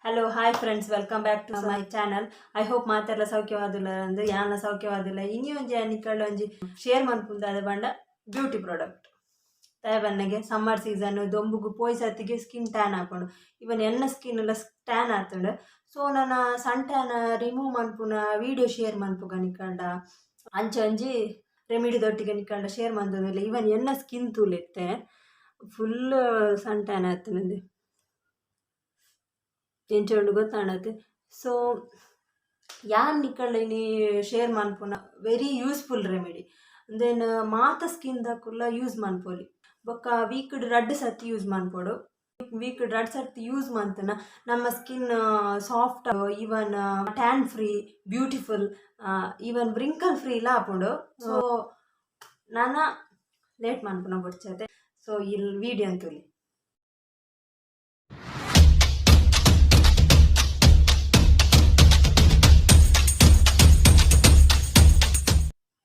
Hello hi friends, welcome back to my channel. I hope ಮಾತೆಲ್ಲ ಸೌಖ್ಯವಾದಿಲ್ಲ ಅಂದು ಯಾನ ಸೌಖ್ಯವಾದಿಲ್ಲ. ಇನಿ ಒಂಜಿ ಅನಿಕಲ್ ಒಂಜಿ ಶೇರ್ ಮನ್ಪುಂದಾದ ಬಂಡ ಬ್ಯೂಟಿ ಪ್ರಾಡಕ್ಟ್ ತಯಬನ್ನಗೆ ಸಮ್ಮರ್ ಸೀಸನ್ ದೊಂಬುಗು ಪೋಯಿ ಸತ್ತಿಗೆ ಸ್ಕಿನ್ ಟ್ಯಾನ್ ಹಾಕೊಂಡು ಇವನ್ ಎನ್ನ ಸ್ಕಿನ್ ಎಲ್ಲ ಟ್ಯಾನ್ ಆತುಂಡು. ಸೊ ನನ್ನ ಸನ್ ಟ್ಯಾನ್ ರಿಮೂವ್ ಮನ್ಪುನ ವಿಡಿಯೋ ಶೇರ್ ಮನ್ಪುಗ ನಿಕಂಡ ಅಂಚ ಒಂಜಿ ರೆಮಿಡಿ ದೊಟ್ಟಿಗೆ ನಿಕಂಡ ಶೇರ್ ಮಂತದಿಲ್ಲ. ಇವನ್ ಎನ್ನ ಸ್ಕಿನ್ ತೂಲೆತ್ತೆ ಫುಲ್ ಸನ್ ಟ್ಯಾನ್ ಆತುಂಡು ಎಂಚೊಂಡು ಗೊತ್ತಾಣತ್ತೆ. ಸೊ ಯಾನ್ ನಿಕಲ್ನಿ ಶೇರ್ ಮನ್ಪುನ ವೆರಿ ಯೂಸ್ಫುಲ್ ರೆಮಿಡಿ ದೆನ್ ಮಾತ ಸ್ಕಿನ್ ದಕುಲ್ಲ ಯೂಸ್ ಮನ್ಪೊಲಿ. ಬೊಕ್ಕ ವೀಕ್ಡ್ 2 ಸರ್ತಿ ಯೂಸ್ ಮನ್ಪೊಡು. ವೀಕ್ಡ್ 2 ಸರ್ತಿ ಯೂಸ್ ಮಂತನ ನಮ್ಮ skin soft, even tan free, beautiful, even wrinkle free ಇಲ್ಲ ಆಪುಂಡು. ಸೊ ನಾನ ಲೇಟ್ ಮನ್ಪುನ ಬೊಡ್ಚತೆ. ಸೊ ಇಲ್ಲಿ ವಿಡಿಯೋ ಅಂತೂಲಿ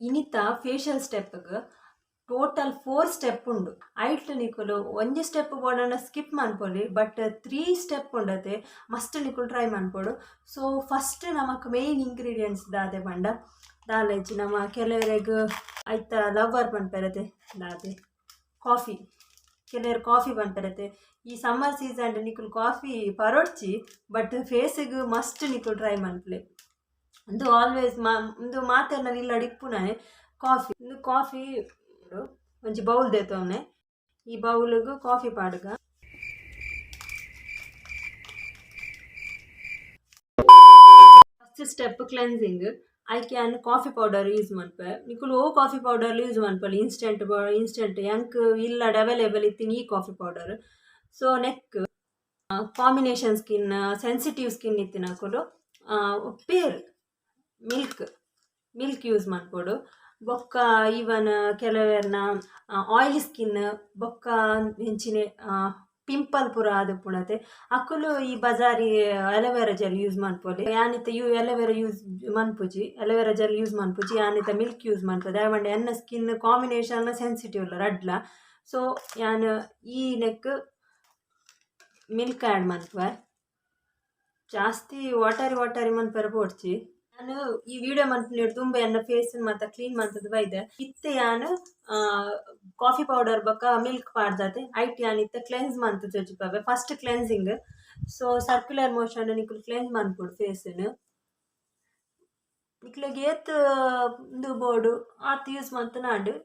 ಇನಿತ ಫೇಶಿಯಲ್ ಸ್ಟೆಪ್ಗೆ ಟೋಟಲ್ 4 ಸ್ಟೆಪ್ ಉಂಡು. ಐಟ್ ನಿಕುಲು ಒಂಜಿ ಸ್ಟೆಪ್ ಬೋಡನ್ನ ಸ್ಕಿಪ್ ಮನ್ಪೊಲಿ, ಬಟ್ 3 ಸ್ಟೆಪ್ ಉಂಡತೆ ಮಸ್ಟ್ ನಿಕುಲು ಟ್ರೈ ಮನ್ಪೊಡು. ಸೊ ಫಸ್ಟ್ ನಮಕ್ ಮೇಯ್ನ್ ಇಂಗ್ರೀಡಿಯೆಂಟ್ಸ್ ದಾದೆ ಪಂಡ ದಾಲೆಜಿ ನಮ್ಮ ಕೆಲವರೆಗೆ ಐತ ಲವರ್ ಪನ್ಪೆರತೆ ದಾದೆ ಕಾಫಿ. ಕೆಲವರು ಕಾಫಿ ಪನ್ಪೆರತೆ. ಈ ಸಮ್ಮರ್ ಸೀಸನ್ ನಿಕುಲು ಕಾಫಿ ಪರೊಡ್ಚಿ, ಬಟ್ ಫೇಸಿಗೆ ಮಸ್ಟ್ ನಿಕುಲು ಟ್ರೈ ಮನ್ಪಲೆ. ಒಂದು ಆಲ್ವೇಸ್ ಒಂದು ಮಾತೆಲ್ಲ ಇಲ್ಲ ಡಿಪ್ಪುನಾನೆ ಕಾಫಿ ಒಂಜಿ ಬೌಲ್ ದೇತವನೆ. ಈ ಬೌಲ್ಗೆ ಕಾಫಿ ಪಾಡ್ಗ ಫಸ್ಟ್ ಸ್ಟೆಪ್ ಕ್ಲೆನ್ಸಿಂಗ್. ಐ ಕ್ಯಾನ್ ಕಾಫಿ ಪೌಡರ್ ಯೂಸ್ ಮನ್ಪೆ. ನಿಕುಲು ಓ ಕಾಫಿ ಪೌಡರ್ ಯೂಸ್ ಮನ್ಪಲ್ಲಿ ಇನ್ಸ್ಟೆಂಟ್ ಎಂಕ್ ಇಲ್ಲ ಅವೈಲೇಬಲ್ ಇತ್ತಿನ ಈ ಕಾಫಿ ಪೌಡರ್. ಸೊ ನೆಕ್ ಕಾಂಬಿನೇಷನ್ ಸ್ಕಿನ್, ಸೆನ್ಸಿಟಿವ್ ಸ್ಕಿನ್ ಇತ್ತಿನಕುಲು ಪೇರ್ ಮಿಲ್ಕ್ ಯೂಸ್ ಮಾಡ್ಕೊಡು. ಬೊಕ್ಕ ಈವನ್ ಕೆಲವೆರ್ನ ಆಯಿಲಿ ಸ್ಕಿನ್ ಬೊಕ್ಕ ಹೆಂಚಿನ ಪಿಂಪಲ್ ಪೂರ ಆದ ಪುಣತೆ ಅಕ್ಕುಲು ಈ ಬಜಾರಿ ಅಲೋವೆರಾ ಜೆಲ್ ಯೂಸ್ ಮನ್ಪೊಲಿ. ಯಾನಿತ ಅಲೋವೆರಾ ಯೂಸ್ ಮನ್ಪುಜಿ, ಅಲೋವೆರಾ ಜೆಲ್ ಯೂಸ್ ಮನ್ಪುಜಿ, ಯಾನಿತ ಮಿಲ್ಕ್ ಯೂಸ್ ಮನ್ಪದೆ. ಯಾವಂಡೆ ಎನ್ನ ಸ್ಕಿನ್ ಕಾಂಬಿನೇಷನ್ ಸೆನ್ಸಿಟಿವ್ ಇಲ್ಲ ರಡ್ಲ. ಸೊ ಯಾನ್ ಈ ನೆಕ್ ಮಿಲ್ಕ್ ಆ್ಯಡ್ ಮನ್ಪೆ. ಜಾಸ್ತಿ ವಾಟರಿ ಮನ್ಪೆರ ಪೋಡ್ಚಿ. ನಾನು ಈ ವಿಡಿಯೋ ಮನ್ಪುನ ತುಂಬ ಎನ್ನ ಫೇಸ್ ಮತ್ತು ಕ್ಲೀನ್ ಮಂತದ್ದು ಬೈದೆ. ಇತ್ತೆ ಯಾನು ಕಾಫಿ ಪೌಡರ್ ಬೊಕ್ಕ ಮಿಲ್ಕ್ ಪಾಡ್ದತೆ ಐಟ್ ಯಾನ್ ಇತ್ತೆ ಕ್ಲೆನ್ಸ್ ಮಂತ್ ಜೊಜಿಪಾವೆ. First cleansing. So circular motion ನಿಕುಲು ಕ್ಲೆನ್ಸ್ ಮನ್ಪುಡು ಫೇಸ್ನು. ನಿಕ್ಲೆಗೆ ಏತ್ ಇದು ಬೋರ್ಡು ಆತ್ ಯೂಸ್ ಮಂತ್ ನಾಡು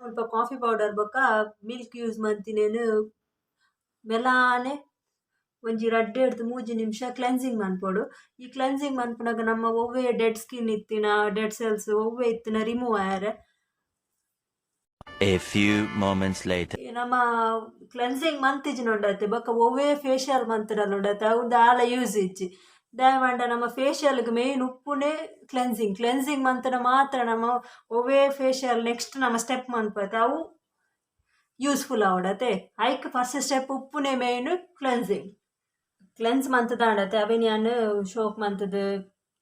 ಸ್ವಲ್ಪ ಕಾಫಿ ಪೌಡರ್ ಬೊಕ್ಕ ಮಿಲ್ಕ್ ಯೂಸ್ ಮಂತಿನೇನು ಮೆಲಾನೆ ಒಂಜಿ 2-3 ನಿಮಿಷ ಕ್ಲೆನ್ಸಿಂಗ್ ಮನ್ಪೊಡು. ಈ ಕ್ಲೆನ್ಸಿಂಗ್ ಮನ್ಪುನಾಗ ನಮ್ಮ ಒವ್ವೆ ಡೆಡ್ ಸ್ಕಿನ್ ಇತ್ತಿನ ಡೆಡ್ ಸೆಲ್ಸ್ ಒವ್ವೆ ಇತ್ತಿನ ರಿಮೂವ್ ಆಯರೆ. ನಮ್ಮ ಕ್ಲೆನ್ಸಿಂಗ್ ಮಂತಿಜಿನ ಉಂಡತೆ ಬೊಕ್ಕ ಒವ್ವೆ ಫೇಶಿಯಲ್ ಮಂತಡಲ್ಲ ಉಂಡತೆ ಅವ್ದು ಆಲ ಯೂಸ್ ಇಜ್ಜಿ ದಯಮಾಂಡ ನಮ್ಮ ಫೇಶಿಯಲ್ಗೆ ಮೇಯ್ನ್ ಉಪ್ಪುನೇ ಕ್ಲೆನ್ಸಿಂಗ್ ಮಂತನ ಮಾತ್ರ ನಮ್ಮ ಒವ್ವೆ ಫೇಶಿಯಲ್ ನೆಕ್ಸ್ಟ್ ನಮ್ಮ ಸ್ಟೆಪ್ ಮನ್ಪತ್ತೆ ಅವು ಯೂಸ್ಫುಲ್ ಆವಡತೆ. ಐಕ್ ಫಸ್ಟ್ ಸ್ಟೆಪ್ ಉಪ್ಪುನೇ ಮೇಯ್ನ್ ಕ್ಲೆನ್ಸ್ ಮಂತದ ಆಡತ್ತೆ. ಅವೇನು ಯಾನು ಶೋಕ್ ಮಂತದ್ದು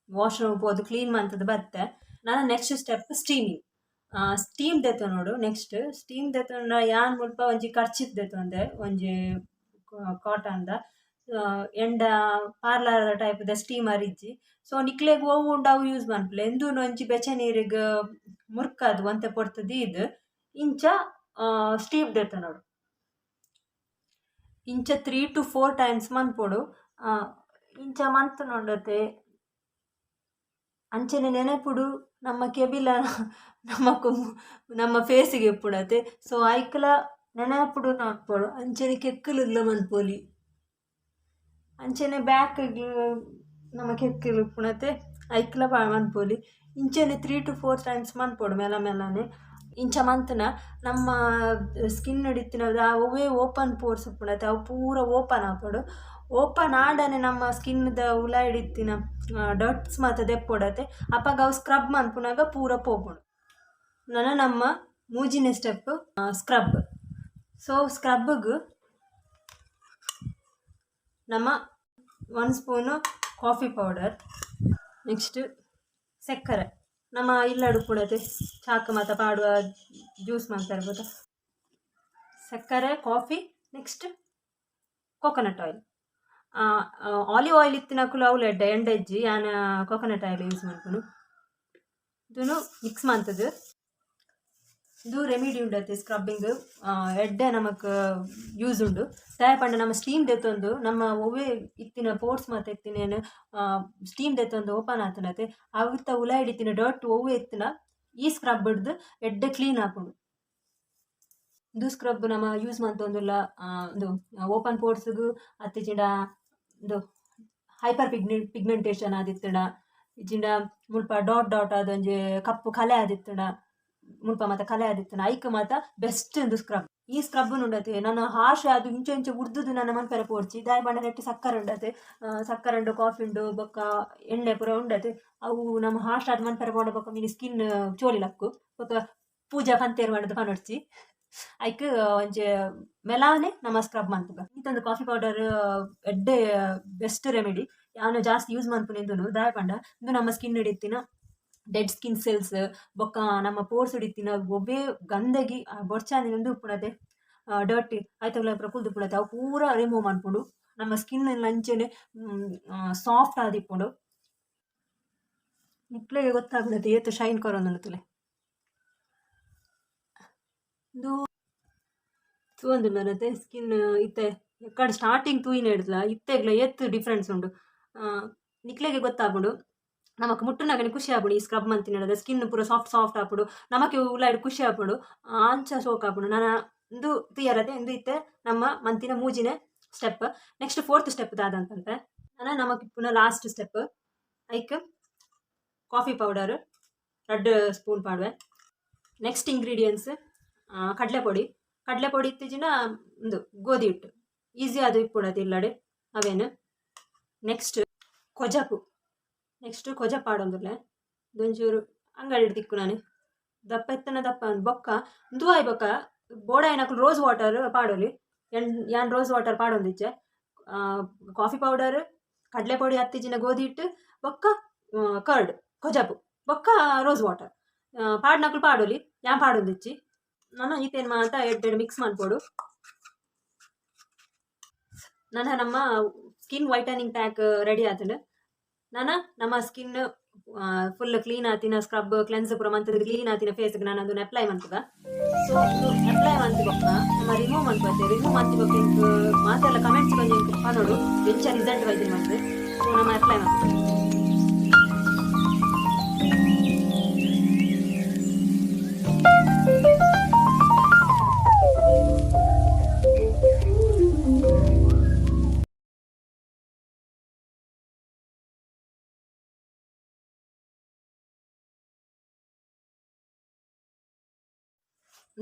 ವಾಶ್ರೂಮ್ ಹೋದು ಕ್ಲೀನ್ ಮಂತದ್ದು ಬತ್ತೆ. ನಾನು ನೆಕ್ಸ್ಟ್ ಸ್ಟೆಪ್ ಸ್ಟೀಮ್ ದೆತ್ತ ನೋಡು. ನೆಕ್ಸ್ಟ್ ಸ್ಟೀಮ್ ದೆತ್ತೊಂಡ ಯಾನ್ ಮುಲ್ಪ ಒಂಜಿ ಕರ್ಚಿಪ್ ದೆತ್ತೊಂದೆ ಒಂಜಿ ಕಾಟನ್ದ ಎಂಡ ಪಾರ್ಲರ್ ಟೈಪ್ದ ಸ್ಟೀಮರ್ ಇಜ್ಜಿ. ಸೊ ನಿಕ್ಲೆಗ್ ಒವ್ವು ಉಂಡು ಅವು ಯೂಸ್ ಮನ್ಪಲೆ. ಎಂದೂ ಒಂಜಿ ಬೆಚ್ಚ ನೀರಿಗೆ ಮುರ್ಕದು ಒಂತೆ ಪೊಡ್ತದ್ದು ಇದು ಇಂಚ ಸ್ಟೀಮ್ ದೆತ್ತ ನೋಡು. ಇಂಚ 3 to 4 ಟೈಮ್ಸ್ ಮನ್ಪೊಡು. ಇಂಚ ಮಂತ್ ನೋಡತ್ತೆ ಅಂಚನೆ ನೆನಪುಡು ನಮ್ಮ ಕೆಬಿಲ ನಮ್ಮ ಫೇಸಿಗೆ ಎಪ್ಪುಡತ್ತೆ. ಸೊ ಐಕ್ಲ ನೆನಪುಡು ನಾಕ್ಪೊಡು ಅಂಚನೆ ಕೆಕ್ಕಲಿಲ್ಲ ಮನ್ಪೊಲಿ. ಅಂಚನೆ ಬ್ಯಾಕ್ಗೆ ನಮ್ಮ ಕೆಕ್ಕಲು ಉಪ್ಪುಣತೆ ಐಕ್ಲ ಮನ್ಪೊಲಿ. ಇಂಚನೆ 3 to 4 ಟೈಮ್ಸ್ ಮನ್ಪೊಡು ಮೆಲ್ಲನೆ. ಇಂಚ ಮಂತನ ನಮ್ಮ ಸ್ಕಿನ್ ಹಿಡಿತಿನದ ಅವೇ ಓಪನ್ ಪೋರ್ಸ್ ಉಪ್ಪುಣತೆ ಅವು ಪೂರ ಓಪನ್ ಆಪಡು. ಓಪನ್ ಆಡನೆ ನಮ್ಮ ಸ್ಕಿನ್ದ ಹುಳ ಹಿಡಿತಿನ ಡಟ್ಸ್ ಮತ್ತು ದೆಪ್ಪೊಡತೆ ಅಪ್ಪಾಗ ಅವು ಸ್ಕ್ರಬ್ ಮನ್ಪುನಾಗ ಪೂರ ಪೋಪುಡು. ನಮ್ಮ ಮೂಜಿನ ಸ್ಟೆಪ್ ಸ್ಕ್ರಬ್. ಸೊ ಸ್ಕ್ರಬ್ಗೆ ನಮ್ಮ 1 ಸ್ಪೂನು ಕಾಫಿ ಪೌಡರ್, ನೆಕ್ಸ್ಟ್ ಸಕ್ಕರೆ ನಮ್ಮ ಇಲ್ಲಡು ಪುಡತೆ ಚಾಕು ಮತ್ತು ಪಾಡುವ ಜ್ಯೂಸ್ ಮಾಡ್ತಾರೆ ಗೊತ್ತಾ. ಸಕ್ಕರೆ, coffee, next coconut oil. Olive oil ಇತ್ತಿನಕುಲು ಅವಳು ಎಂಡ ಇಜ್ಜಿ ಯಾನ ಕೋಕೋನಟ್ ಆಯಿಲ್ ಯೂಸ್ ಮಾಡ್ಕೊಂಡು ಇದನ್ನು ಮಿಕ್ಸ್ ಮಾಡ್ತದೆ. ಇದು ರೆಮಿಡಿ ಉಂಡತ್ತೆ ಸ್ಕ್ರಬ್ಬಿಂಗ್ ಎಡ್ಡೆ ನಮಕ್ ಯೂಸ್ ಉಂಡು. ದಯಪಂಡ ನಮ್ಮ ಸ್ಟೀಮ್ ದೆತ್ತೊಂದು ನಮ್ಮ ಒವ್ವೆ ಇತ್ತಿನ ಪೋರ್ಟ್ಸ್ ಮಾತ ಎತ್ತಿನೇನು ಸ್ಟೀಮ್ ದೆತ್ತೊಂದು ಓಪನ್ ಆತನತೆ ಅವಿತ್ತ ಉಲಾಯಿಡಿತ್ತಿನ ಡರ್ಟ್ ಒವ್ವೆ ಎತ್ತಿನ ಈ ಸ್ಕ್ರಬ್ ಹಿಡ್ದು ಎಡ್ಡೆ ಕ್ಲೀನ್ ಹಾಕೊಂಡು ಇದು ಸ್ಕ್ರಬ್ ನಮ್ಮ ಯೂಸ್ ಮಾಡ್ತೊಂದುಲ್ಲ ಇದು ಓಪನ್ ಪೋರ್ಟ್ಸ್ಗೂ ಅತ್ತಿಚಿಂಡ ಇದು ಹೈಪರ್ ಪಿಗ್ಮೆಂಟೇಷನ್ ಆದಿತ್ತಡ ಇಚಿಂಡ ಮುಲ್ಪ ಡಾಟ್ ಡಾಟ್ ಅದೊಂಜಿ ಕಪ್ಪು ಕಲೆ ಆದಿತ್ತಡ ಮುಲ್ಪ ಮಾತ ಕಲೆ ಆದಿತ್ತಡ ಐಕ್ ಮಾತ ಬೆಸ್ಟ್ ಒಂದು ಸ್ಕ್ರಬ್. ಈ ಸ್ಕ್ರಬ್ ಉಂಡತೆ ನನ್ನ ಹಾರ್ಶ್ ಅದು ಇಂಚೆ ಇಂಚೆ ಉರ್ದುದು ನನ್ನ ಮನ್ಪೆರೆ ಪೋಡ್ಚಿ ದಾಯ ಬಣ್ಣ ನೆಟ್ಟು ಸಕ್ಕರೆ ಉಂಡತೆ ಸಕ್ಕರೆ ಉಂಡು ಕಾಫಿ ಉಂಡು ಬೊಕ್ಕ ಎಣ್ಣೆ ಪೂರ ಉಂಡತೆ ಅವು ನಮ್ಮ ಹಾರ್ಶ್ ಅದು ಮನ್ಪೆರೆ ಪೋಡ ಬೊಕ್ಕ ಮಿನಿ ಸ್ಕಿನ್ ಚೋಲಿಲಕ್ಕು ಬೊಕ್ಕ ಪೂಜಾ ಪಂತೇರು ಮಾಡೋದು ಪನೊಡ್ಚಿ ಐಕ್ ಒಂಜೆ ಮೆಲಾನೆ ನಮ್ಮ ಸ್ಕ್ರಬ್ ಮಾಡ್ತದ. ಇಂತಂದು ಕಾಫಿ ಪೌಡರ್ ಎಡ್ಡೆ ಬೆಸ್ಟ್ ರೆಮಿಡಿ ಯಾನು ಜಾಸ್ತಿ ಯೂಸ್ ಮಾಡ್ಕೊಂಡಿದ್ದು ದಾಯ ಪಂಡ ಇದು ನಮ್ಮ ಸ್ಕಿನ್ ಹಿಡಿತಿನ ಡೆಡ್ ಸ್ಕಿನ್ ಸೆಲ್ಸ್ ಬೊಕ್ಕ ನಮ್ಮ ಪೋರ್ಸ್ ಹಿಡಿತಿನ ಒಬ್ಬೇ ಗಂದಗಿ ಬೊಡ್ಚಾಂದಿನಂದು ಉಪ್ಪುಣತೆ ಡರ್ಟಿ ಆಯ್ತಗಳ ಪ್ರಕುಲ್ದು ಉಪ್ಪುಣತೆ ಅವು ಪೂರ ರಿಮೂವ್ ಮಾಡ್ಕೊಂಡು ನಮ್ಮ ಸ್ಕಿನ್ ಅಂಚೆನೆ ಸಾಫ್ಟ್ ಆದಿಪ್ಪುಂಡು ನಿಕ್ಲೆಗೆ ಗೊತ್ತಾಗ್ಬಿಡತ್ತೆ ಏತು ಶೈನ್ ಕೊರೋನಂತಲೆ ಇದು ತೂಂದುಲ್ಲನತೆ ಸ್ಕಿನ್ ಇತ್ತೆ ಎಕ್ಕಡೆ ಸ್ಟಾರ್ಟಿಂಗ್ ತೂಯಿನ ಹಿಡಿದ್ಲ ಇತ್ತೆಗ್ಲ ಎತ್ತು ಡಿಫ್ರೆನ್ಸ್ ಉಂಡು ನಿಕ್ಲೆಗೆ ಗೊತ್ತಾಗ್ಬಿಡು ನಮಕ್ ಮುಟ್ಟುನಾಗನೆ ಖುಷಿ ಆಗ್ಬಿಡು ಈ ಸ್ಕ್ರಬ್ ಮಂತಿನ ಸ್ಕಿನ್ ಪೂರ ಸಾಫ್ಟ್ ಸಾಫ್ಟ್ ಆಗ್ಬಿಡು ನಮಕ್ಕೆ ಉಲಾಯ್ಡು ಖುಷಿ ಆಗ್ಬಿಡು ಅಂಚ ಸೋಕ್ ಆಗ್ಬಿಡು. ನಾನು ಇಂದು ತುಯ್ಯರತೆ ಇಂದು ಇತ್ತೆ ನಮ್ಮ ಮಂತಿನ ಮೂಜಿನ ಸ್ಟೆಪ್. ನೆಕ್ಸ್ಟ್ 4th ಸ್ಟೆಪ್ ದಾದಂತಂತೆ ನಾನು ನಮಕ್ ಪುನಃ ಲಾಸ್ಟ್ ಸ್ಟೆಪ್ ಐಕ್ ಕಾಫಿ ಪೌಡರ್ 2 ಸ್ಪೂನ್ ಪಾಡುವೆ. ನೆಕ್ಸ್ಟ್ ಇಂಗ್ರೀಡಿಯೆಂಟ್ಸ್ ಕಡಲೆ ಪೊಡಿ ಇತ್ತೀಚಿನ ಒಂದು ಗೋಧಿ ಹಿಟ್ಟು ಈಸಿ ಅದು ಇಪ್ಪುಡದು ಇಲ್ಲಡೆ ಅವೇನು. ನೆಕ್ಸ್ಟ್ ಕೊಜಪು ಆಡೊಂದುಲ್ಲೆ ಇದೊಂಚೂರು ಅಂಗಡಿ ತಿಕ್ಕು ನಾನು ದಪ್ಪ ಎತ್ತನ ದಪ್ಪ ಬೊಕ್ಕ ದುವಾಯಿ ಬೊಕ್ಕ ಬೋಡಾಯಿನಕಲು ರೋಸ್ ವಾಟರ್ ಪಾಡೋಲಿ ಯಾನ್ ರೋಸ್ ವಾಟರ್ ಪಾಡೊಂದಿಚ್ಚೆ ಕಾಫಿ ಪೌಡರ್ ಕಡಲೆ ಪೊಡಿ ಹತ್ತಿಜಿನ ಗೋಧಿ ಹಿಟ್ಟು ಬೊಕ್ಕ ಕರ್ಡ್ ಕೊಜಪು ಬೊಕ್ಕ ರೋಸ್ ವಾಟರ್ ಪಾಡ್ನಕಲು ಪಾಡೋಲಿ ಯಾನ್ ಪಾಡೊಂದಿಚ್ಚಿ ನಾನು ಈತೇನು ಮಾತ ಎಡ್ಡೆಡು ಮಿಕ್ಸ್ ಮಾಡ್ಕೊಡು. ನಮ್ಮ ಸ್ಕಿನ್ ವೈಟನಿಂಗ್ ಪ್ಯಾಕ್ ರೆಡಿ ಆತಂಡು ನಮ್ಮ ಸ್ಕಿನ್ ಫುಲ್ ಕ್ಲೀನ್ ಆತಿನ ಸ್ಕ್ರಬ್ ಕ್ಲೆನ್ಸ್ ಪೂರ ಮಂತದ ಕ್ಲೀನ್ ಆತಿನ ಫೇಸ್ಗೆ ನಾನು ಅದನ್ನು ಅಪ್ಲೈ ಮಾಡ್ತದ. ಸೊ ಅಪ್ಲೈ ಮಾಡ್ತಿ ಬೊಕ್ಕ ನಮ್ಮ ರಿಮೂವ್ ಮಾಡ್ಕೊಳ್ತೇವೆ. ರಿಮೂವ್ ಮಾಡ್ತಿ ಬೊಕ್ಕ ಇಂಕ್ ಮಾತೆಲ್ಲ ಕಮೆಂಟ್ಸ್ ಬಂದು ಇಂಕ್ ನೋಡು ಎಂಚ ರಿಸಲ್ಟ್ ಬೈತೀನಿ ಮಾಡ್ತೇವೆ. ಸೊ ನಮ್ಮ ಅಪ್ಲೈ ಮಾಡ್ತೇವೆ.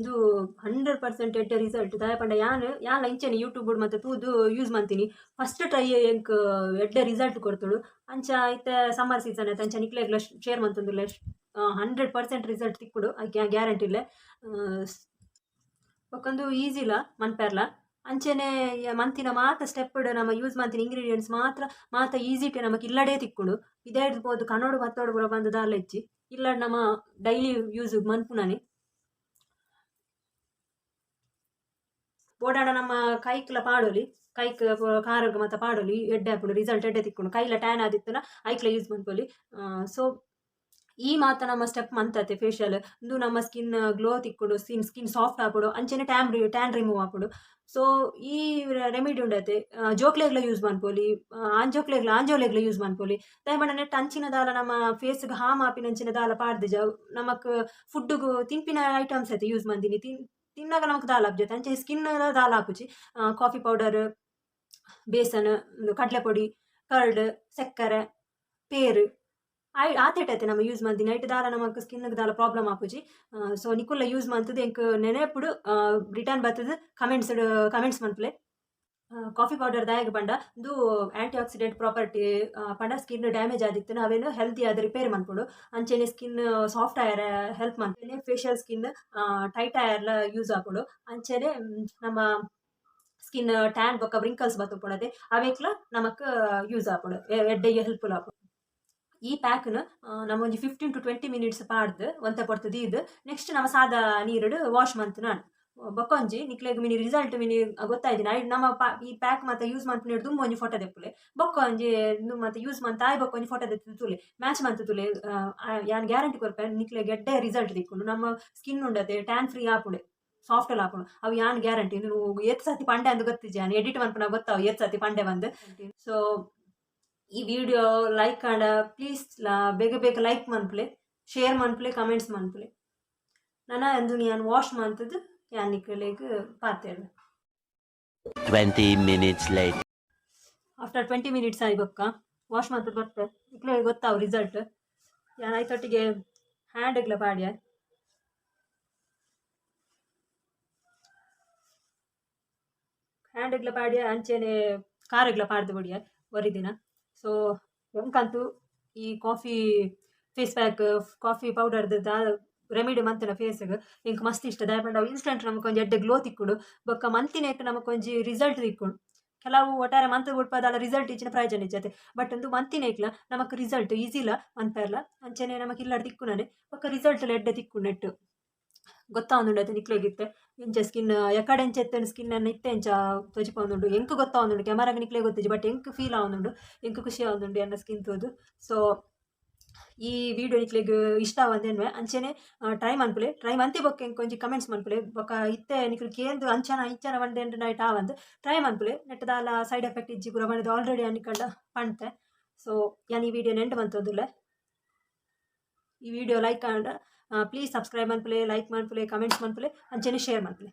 ಇದು 100% ಎಡ್ಡೆ ರಿಸಲ್ಟ್ ದಾಯಪಂಡ ಯಾನ್ ಇಂಚೆನೆ ಯೂಟ್ಯೂಬ್ ಮತ್ತೆ ತೂದು ಯೂಸ್ ಮಾಡ್ತೀನಿ. ಫಸ್ಟ್ ಟ್ರೈ ಎಂಕ್ ಎಡ್ಡೆ ರಿಸಲ್ಟ್ ಕೊಡ್ತಳು ಅಂಚ ಐತೆ ಸಮ್ಮರ್ ಸೀಸನ್ ಐತೆ ಅಂಚ ನಿಕ್ಲೆಗ್ಲ ಶೇರ್ ಮಾಡ್ತಂದಿಲ್ಲ 100% ರಿಸಲ್ಟ್ ತಿಕ್ಕುಡು ಐಕೆ ಗ್ಯಾರಂಟಿ ಇಲ್ಲೇ ಒಕ್ಕೊಂದು ಈಸಿಲ್ಲ ಮನ್ಪೇರ್ಲ ಅಂಚೆನೆ ಮಂತಿನ ಮಾತ ಸ್ಟೆಪ್ ನಮ್ಮ ಯೂಸ್ ಮಾಡ್ತೀನಿ ಇಂಗ್ರೀಡಿಯೆಂಟ್ಸ್ ಮಾತ ಈಸಿಟೆ ನಮಗೆ ಇಲ್ಲಡೆ ತಿಕ್ಕುಡು ಇದೇ ಇರ್ಬೋದು ಕನ್ನಡ ಮತ್ತೋಡು ಬರೋ ಬಂದು ದಾಲ ಹೆಚ್ಚಿ ಇಲ್ಲ ನಮ್ಮ ಡೈಲಿ ಯೂಸ್ ಮನ್ಪುನಾನಿ ಬೋಡಾಡ ನಮ್ಮ ಕೈಕ್ಲ ಪಾಡೋಲಿ ಕೈಕ್ ಕಾರಗ ಮತ್ತು ಪಾಡೋಲಿ ಎಡ್ಡೆ ಹಾಕೊಂಡು ರಿಸಲ್ಟ್ ಎಡ್ಡೆ ತಿಕ್ಕೊಂಡು ಕೈಲ ಟ್ಯಾನ್ ಆದಿತ್ತನ ಐಕ್ಲ ಯೂಸ್ ಮಾಡ್ಕೊಳ್ಳಿ. ಸೊ ಈ ಮಾತ ನಮ್ಮ ಸ್ಟೆಪ್ ಮಂತತೆ ಫೇಶಿಯಲ್ ಇದು ನಮ್ಮ ಸ್ಕಿನ್ ಗ್ಲೋ ತಿಕ್ಕೊಡು ಸ್ಕಿನ್ ಸಾಫ್ಟ್ ಹಾಕೊಡು ಅಂಚೆನೆ ಟ್ಯಾನ್ ರಿಮೂವ್ ಹಾಕೊಡು. ಸೊ ಈ ರೆಮಿಡಿ ಉಂಡತೆ ಜೋಕ್ಲೆಗ್ಲ ಯೂಸ್ ಮಾಡ್ಕೊಳ್ಳಿ ಆಂಜೋಲೆಗ್ಲ ಯೂಸ್ ಮಾಡ್ಕೊಳ್ಳಿ ದಯಮಾಡ ನೆಟ್ ಅಂಚಿನ ದಾಲ ನಮ್ಮ ಫೇಸ್ಗೆ ಹಾಮ್ ಆಪಿನ ಅಂಚಿನ ದಾಲ ಪಾಡ್ದಿಜ ನಮಕ್ ಫುಡ್ಗೂ ತಿನ್ಪಿನ ಐಟಮ್ಸ್ ಐತೆ ಯೂಸ್ ಮಾಡ್ತೀನಿ ತಿನ್ನಾಗ ನಮಗೆ ದಾಲ್ ಹಾಕ್ಜೈತೆ ಅಂಚೆ ಸ್ಕಿನ್ ದಾಲ್ ಹಾಕುಚಿ ಕಾಫಿ ಪೌಡರ್ ಬೇಸನ್ ಕಡಲೆ ಪೊಡಿ ಕರ್ಡ್ ಸಕ್ಕರೆ ಪೇರು ಆತೇಟೈತೆ ನಮ್ಮ ಯೂಸ್ ಮಾಡ್ತೀನಿ ನೈಟ್ ದಾಲ ನಮಗೆ ಸ್ಕಿನ್ಗೆ ದಾಲ ಪ್ರಾಬ್ಲಮ್ ಹಾಕುಚಿ. ಸೊ ನಿಕ್ಕುಲ್ಲ ಯೂಸ್ ಮಾಡ್ತದೆ ಎಂಕ್ ನೆನೆಪುಡು ರಿಟರ್ನ್ ಬರ್ತದೆ ಕಮೆಂಟ್ಸ್ ಮಾಡ್ತಲೆ. ಕಾಫಿ ಪೌಡರ್ ದಾಯಗ ಪಂಡ ಇದು ಆ್ಯಂಟಿ ಆಕ್ಸಿಡೆಂಟ್ ಪ್ರಾಪರ್ಟಿ ಪಂಡ ಸ್ಕಿನ್ ಡ್ಯಾಮೇಜ್ ಆದಿತ್ತು ಅವೇನು ಹೆಲ್ತಿ ಆದ ರಿಪೇರ್ ಮಾಡ್ಕೊಡು ಅಂಚೆನೆ ಸ್ಕಿನ್ ಸಾಫ್ಟ್ ಆಯರ್ ಹೆಲ್ಪ್ ಮಾಡ್ತೇನೆ ಫೇಶಿಯಲ್ ಸ್ಕಿನ್ ಟೈಟ್ ಆಯರ್ಲ ಯೂಸ್ ಹಾಕೊಡು ಅಂಚೆನೆ ನಮ್ಮ ಸ್ಕಿನ್ ಟ್ಯಾನ್ ಬೊಕ್ಕ ಬ್ರಿಂಕಲ್ಸ್ ಬತ್ತುಕೊಡದೆ ಅವೇಕ್ಲ ನಮಕ್ ಯೂಸ್ ಹಾಕೊಡು ಎಡ್ಡೆಗೆ ಹೆಲ್ಪ್ಫುಲ್ ಹಾಕೊಡು. ಈ ಪ್ಯಾಕ್ನ ನಮ್ಮ ಒಂದು 15 to 20 minutes ಪಾಡ್ದು ಒಂತ ಕೊಡ್ತದೆ ಇದು ನೆಕ್ಸ್ಟ್ ನಮ್ಮ ಸಾದಾ ನೀರು ವಾಶ್ ಮಾಡ್ತು ನಾನು ಬೊಕೊಂಜಿ ನಿಕ್ಲೆಗ್ ಮಿನಿ ರಿಸಲ್ಟ್ ಮಿನಿ ಗೊತ್ತಾಯ್ತು ಐ ನಮ್ಮ ಈ ಪ್ಯಾಕ್ ಮತ್ತೆ ಯೂಸ್ ಮಂತ್ ತುಂಬ ಒಂಜಿ ಫೋಟೋ ತೆಪ್ಪುಲೆ ಬೊಕೊಂಜಿ ಮತ್ತೆ ಯೂಸ್ ಮಂತ್ ಆಯ್ ಬೊಕೊಂಜಿ ಫೋಟೋ ತೆತ್ತು ತುಲೆ ಮ್ಯಾಚ್ ಮಂತ್ ತುಲೆ ಯಾನ್ ಗ್ಯಾರಂಟಿ ಕೊರ್ಪೆ ನಿಕ್ಲೆ ಗೆಡ್ಡೆ ರಿಸಲ್ಟ್ ತಿಕ್ಕೊಂಡು ನಮ್ಮ ಸ್ಕಿನ್ ಉಂಡತೆ ಟ್ಯಾನ್ ಫ್ರೀ ಆಪುಡೆ ಸಾಫ್ಟ್ ಎಲ್ಲ ಹಾಕೊಂಡು ಅವು ಯಾನ್ ಗ್ಯಾರಂಟಿ ನೀವು ಎತ್ ಸತಿ ಪಂಡೆ ಅಂತ ಗೊತ್ತಿಜ್ಜಿ ನಾನು ಎಡಿಟ್ ಮನ್ಪನ ಗೊತ್ತಾವು ಎತ್ ಸತಿ ಪಂಡೆ ಬಂದು ಸೊ ಈ ವಿಡಿಯೋ ಲೈಕ್ ಆಂಡ ಪ್ಲೀಸ್ ಬೇಗ ಬೇಗ ಲೈಕ್ ಮನ್ಪುಲೆ ಶೇರ್ ಮನ್ಪುಲೆ ಕಮೆಂಟ್ಸ್ ಮನ್ಪುಲೆ ನಾನು ಅಂದು ನಾನು ವಾಶ್ ಮಂತದ್ದು ಯಾನ್ ನಿಕ್ಲೆಗ್ ಪಾತೇಳು 20 minutes later. ಆಫ್ಟರ್ 20 ಮಿನಿಟ್ಸ್ ಆಯ್ಬಕ್ಕ ವಾಶ್ ಮಾಡ್ತು ಬರ್ತೆ ನಿಕ್ಲೆ ಗೊತ್ತಾವು ರಿಸಲ್ಟ್ ಯಾನ್ ಆಯ್ತೊಟ್ಟಿಗೆ ಹ್ಯಾಂಡ್ಗ್ಲ ಪಾಡ್ಯ ಹ್ಯಾಂಡ್ಗ್ಲ ಪಾಡ್ಯ ಅಂಚೆನೆ ಕಾರೆಗ್ಲ ಪಾಡ್ದು ಬಿಡಿಯ ಒರಿದಿನ ಸೊ ಎಂಕಂತೂ ಈ ಕಾಫಿ ಫೇಸ್ ಪ್ಯಾಕ್ ಕಾಫಿ ಪೌಡರ್ದು ರೆಮಿಡಿ ಮಂತಿನ ಫೇಸ್ಗೆ ಇಂಕ್ ಮಸ್ತ್ ಇಷ್ಟ ದಯಪಂಡ ಇನ್ಸ್ಟೆಂಟ್ ನಮಗೆ ಒಂಜಿ ಎಡ್ಡೆ ಗ್ಲೋ ತಿಕ್ಕುಡು ಬೊಕ್ಕ ಮಂತಿನೇಕ್ ನಮಕೊಂಜಿ ರಿಸಲ್ಟ್ ತಿಕ್ಕುಂಡು ಕೆಲವು ಒಟ್ಟಾರೆ ಮಂತ್ ಬಿಡ್ಪದಾಲ ರಿಸಲ್ಟ್ ಇಚ್ಚಿನ ಪ್ರಯೋಜನ ಇಜ್ಜತೆ ಬಟ್ ಒಂದು ಮಂತಿನೇಕ್ಲ ನಮಕ್ ರಿಸಲ್ಟ್ ಈಸಿಲ ಮಂತರ್ಲ ಅಂಚನೆ ನಮಕ್ ಇಲ್ಲಾಡ್ ತಿಕ್ಕುನನೆ ಬೊಕ್ಕ ರಿಸಲ್ಟ್ ಎಡ್ಡೆ ತಿಕ್ಕು ನೆಟ್ಟು ಗೊತ್ತಾವೊಂದುಂಡು ನಿಕ್ಲೆಗಿತ್ತೆ ಎಂಚ ಸ್ಕಿನ್ ಎಕಡೆ ಎಂಚ ಎತ್ತನ ಸ್ಕಿನ್ ಅನ್ನ ಇತ್ತೆ ಎಂಚ ತೊಜಿಪೊಂದುಂಡು ಎಂಕ್ ಗೊತ್ತಾವೊಂದುಂಡು ಕ್ಯಾಮರಾಗ ನಿಕ್ಲೆ ಗೊತ್ತಿಜ್ಜಿ ಬಟ್ ಎಂಕ್ ಫೀಲ್ ಆವೊಂದುಂಡು ಎಂಕ್ ಖುಷಿ ಆವೊಂದುಂಡು ಎನ್ನ ಸ್ಕಿನ್ ತೋದು ಸೊ ಈ ವಿಡಿಯೋ ನಿಕ್ಲೆಗ್ ಇಷ್ಟ ಆವಂದೇನ್ವೆ ಅಂಚೆನೆ ಟ್ರೈ ಮನ್ಪುಲೆ ಟ್ರೈ ಮಂತಿ ಬೊಕ್ಕ ಎಂಕೊಂಜಿ ಕಮೆಂಟ್ಸ್ ಮನ್ಪುಲೆ ಬೊಕ್ಕ ಇತ್ತೆ ನಿಕ್ಲು ಕೇಂದು ಅಂಚನ ಇಂಚನ ಒಂಡೆ ನೈಟ್ ಆವಂದು ಟ್ರೈ ಮನ್ಪುಲೆ ನೆಟ್ಟದಾಲ ಸೈಡ್ ಎಫೆಕ್ಟ್ ಇಜ್ಜಿ ಪೂರ ಬಂದಿದ್ದು ಆಲ್ರೆಡಿ ಅನ್ನಿಕಂಡ ಪಣ್ತೆ ಸೊ ಯಾನ್ ಈ ವಿಡಿಯೋ ನೆಂಡು ಬಂತೋದುಲ್ಲೆ ಈ ವಿಡಿಯೋ ಲೈಕ್ ಆಂಡ ಪ್ಲೀಸ್ ಸಬ್ಸ್ಕ್ರೈಬ್ ಮನ್ಪುಲೆ ಲೈಕ್ ಮನ್ಪುಲೆ ಕಮೆಂಟ್ಸ್ ಮನ್ಪುಲೆ ಅಂಚೆನೆ ಶೇರ್ ಮನ್ಪುಲೆ.